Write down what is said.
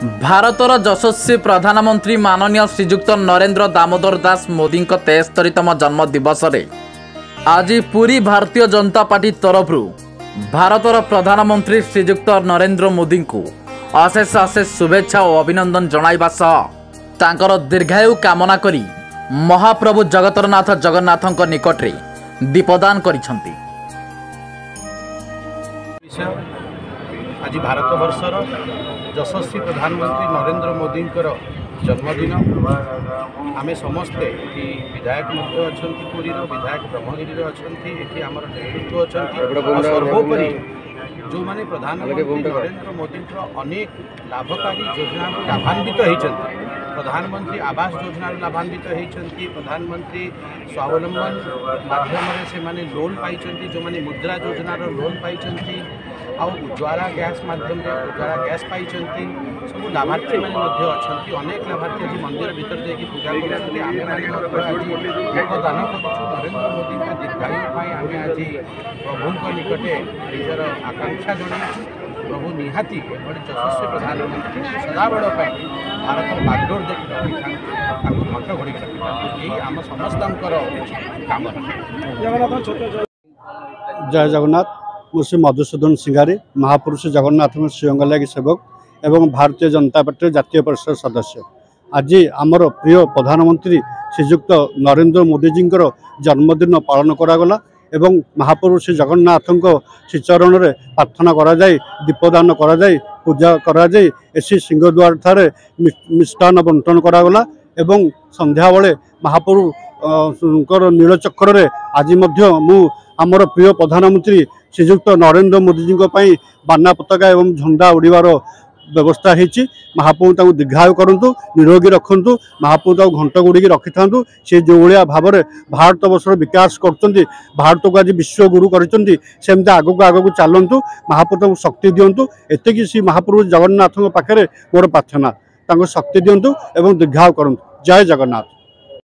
भारतर यशस्वी प्रधानमंत्री माननीय श्रीजुक्त नरेंद्र दामोदर दास मोदी 73तम जन्म दिवस रे आज पूरी भारतीय जनता पार्टी तरफ भारतर प्रधानमंत्री श्रीजुक्त नरेंद्र मोदी को अशेष अशेष शुभेच्छा और अभिनंदन जणाइबा सह दीर्घायु कामना करी महाप्रभु जगतरनाथ जगन्नाथଙ୍କ निकटरे दीपदान करिसंती। आज भारत वर्षर यशस्वी प्रधानमंत्री नरेंद्र मोदी जन्मदिन आमे समस्ते विधायक अच्छा पुरी विधायक ब्रह्मगिरी अच्छा आमर नेतृत्व अच्छा सर्वोपरि जो माने प्रधानमंत्री नरेंद्र मोदी अनेक लाभकारी योजना लाभान्वित होती प्रधानमंत्री आवास योजना लाभान्वित होती प्रधानमंत्री स्वावलंबन माध्यम से माने लोन पाई जो माने मुद्रा योजना लोन पाई उज्ज्वला गैस माध्यम उज्ज्वला गैस पाई सब लाभार्थी मैंने अच्छा अनेक लाभार्थी आज मंदिर भीतर जाकि पूजा करते आम दान कर नरेंद्र मोदी का दीर्घायु आम आज प्रभु निकटे निजर आकांक्षा जन प्रभु निहाती यशस्वी प्रधानमंत्री सदाबड़ भारत बागडोर देखिए घंट घोड़ी यही आम समस्त कामना। जय जगन्नाथ। मुझे मधुसूदन सिंगारी महापुरुष जगन्नाथ श्रीअंगलागी सेवक एवं भारतीय जनता पार्टी जातीय परिषद सदस्य। आज आमर प्रिय प्रधानमंत्री श्रीजुक्त नरेंद्र मोदी जी जन्मदिन पालन करागला एवं महापुरुष जगन्नाथ श्रीचरण में प्रार्थना करा जाए दीपदान करा जाए पूजा करा जाए एसी सिंहद्वार ठारे मिष्टान बंटन करागला एवं संध्या बेले महाप्रभु नीलचक्र रे आज आमर प्रिय प्रधानमंत्री श्रीजुक्त नरेंद्र मोदी जी बाना पताका एवं झंडा उड़ीबार व्यवस्था होती। महाप्रभु दीर्घायु करूँ निरोगी रखु महाप्रभु घंट गुड़ी रखि था सी जो भाया भाव में भारत वर्षर विकास कर भारत को आज विश्व गुरु करमती आगक आगक चलतु महाप्रभु शक्ति दिंतु एतिकी सी महाप्रभु जगन्नाथ पाखे मोर प्रार्थना शक्ति दिंतु एवं दीर्घायु करूँ। जय जगन्नाथ।